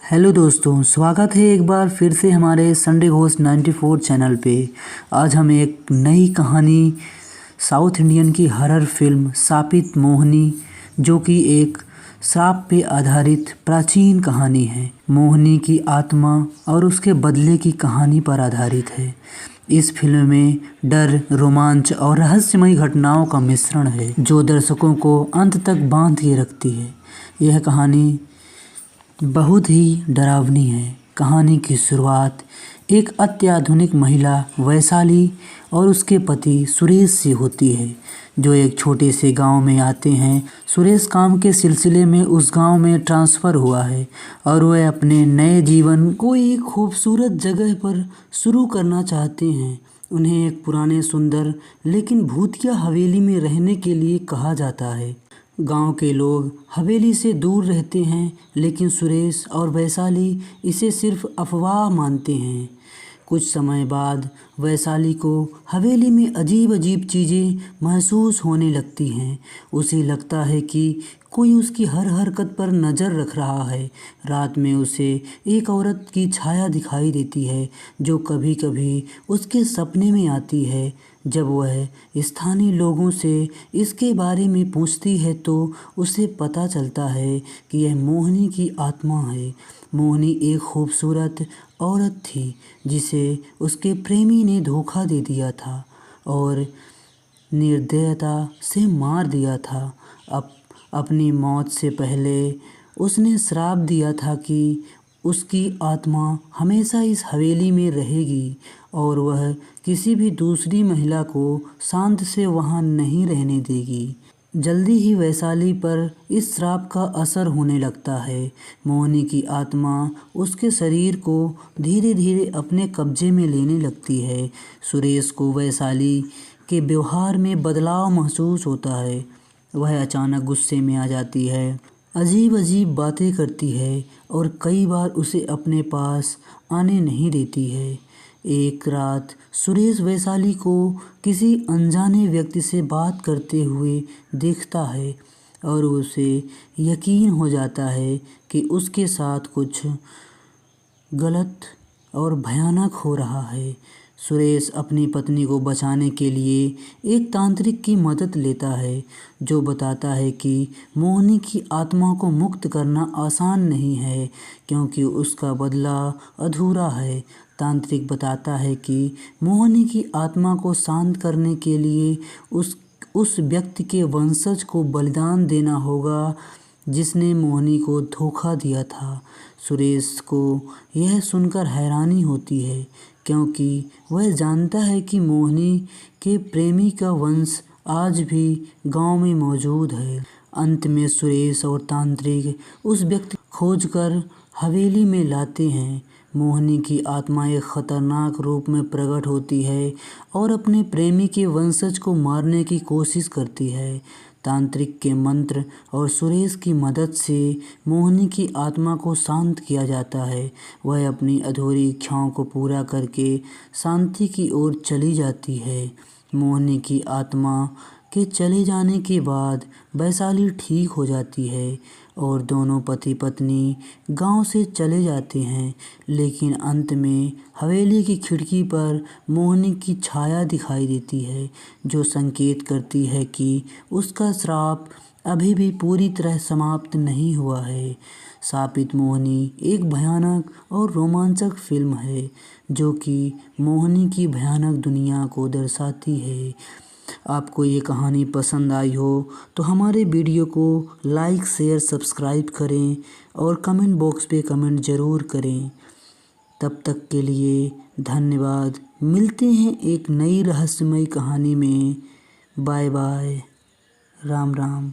Hello दोस्तों, स्वागत है एक बार फिर से हमारे संडे घोस्ट 94 चैनल पे। आज हम एक नई कहानी साउथ इंडियन की हॉरर फिल्म शापित मोहिनी, जो कि एक श्राप पे आधारित प्राचीन कहानी है। मोहिनी की आत्मा और उसके बदले की कहानी पर आधारित है। इस फिल्म में डर, रोमांच और रहस्यमयी घटनाओं का मिश्रण है, जो दर्शकों को अंत तक बांध के रखती है। यह कहानी बहुत ही डरावनी है। कहानी की शुरुआत एक अत्याधुनिक महिला वैशाली और उसके पति सुरेश से होती है, जो एक छोटे से गांव में आते हैं। सुरेश काम के सिलसिले में उस गांव में ट्रांसफ़र हुआ है और वह अपने नए जीवन को एक खूबसूरत जगह पर शुरू करना चाहते हैं। उन्हें एक पुराने सुंदर लेकिन भूतिया हवेली में रहने के लिए कहा जाता है। गांव के लोग हवेली से दूर रहते हैं, लेकिन सुरेश और वैशाली इसे सिर्फ अफवाह मानते हैं। कुछ समय बाद वैशाली को हवेली में अजीब अजीब चीज़ें महसूस होने लगती हैं। उसे लगता है कि कोई उसकी हर हरकत पर नज़र रख रहा है। रात में उसे एक औरत की छाया दिखाई देती है, जो कभी कभी उसके सपने में आती है। जब वह स्थानीय लोगों से इसके बारे में पूछती है तो उसे पता चलता है कि यह मोहिनी की आत्मा है। मोहिनी एक खूबसूरत औरत थी, जिसे उसके प्रेमी ने धोखा दे दिया था और निर्दयता से मार दिया था। अपनी मौत से पहले उसने श्राप दिया था कि उसकी आत्मा हमेशा इस हवेली में रहेगी और वह किसी भी दूसरी महिला को शांत से वहाँ नहीं रहने देगी। जल्दी ही वैशाली पर इस श्राप का असर होने लगता है। मोहिनी की आत्मा उसके शरीर को धीरे धीरे अपने कब्जे में लेने लगती है। सुरेश को वैशाली के व्यवहार में बदलाव महसूस होता है। वह अचानक गुस्से में आ जाती है, अजीब अजीब बातें करती है और कई बार उसे अपने पास आने नहीं देती है। एक रात सुरेश वैशाली को किसी अनजाने व्यक्ति से बात करते हुए देखता है और उसे यकीन हो जाता है कि उसके साथ कुछ गलत और भयानक हो रहा है। सुरेश अपनी पत्नी को बचाने के लिए एक तांत्रिक की मदद लेता है, जो बताता है कि मोहिनी की आत्मा को मुक्त करना आसान नहीं है, क्योंकि उसका बदला अधूरा है। तांत्रिक बताता है कि मोहिनी की आत्मा को शांत करने के लिए उस व्यक्ति के वंशज को बलिदान देना होगा, जिसने मोहिनी को धोखा दिया था। सुरेश को यह सुनकर हैरानी होती है, क्योंकि वह जानता है कि मोहिनी के प्रेमी का वंश आज भी गांव में मौजूद है। अंत में सुरेश और तांत्रिक उस व्यक्ति को खोजकर हवेली में लाते हैं। मोहिनी की आत्मा एक खतरनाक रूप में प्रकट होती है और अपने प्रेमी के वंशज को मारने की कोशिश करती है। तांत्रिक के मंत्र और सुरेश की मदद से मोहिनी की आत्मा को शांत किया जाता है। वह अपनी अधूरी इच्छाओं को पूरा करके शांति की ओर चली जाती है। मोहिनी की आत्मा के चले जाने के बाद वैशाली ठीक हो जाती है और दोनों पति पत्नी गांव से चले जाते हैं, लेकिन अंत में हवेली की खिड़की पर मोहिनी की छाया दिखाई देती है, जो संकेत करती है कि उसका श्राप अभी भी पूरी तरह समाप्त नहीं हुआ है। शापित मोहिनी एक भयानक और रोमांचक फिल्म है, जो कि मोहिनी की भयानक दुनिया को दर्शाती है। आपको ये कहानी पसंद आई हो तो हमारे वीडियो को लाइक, शेयर, सब्सक्राइब करें और कमेंट बॉक्स पे कमेंट ज़रूर करें। तब तक के लिए धन्यवाद। मिलते हैं एक नई रहस्यमयी कहानी में। Bye bye. राम राम।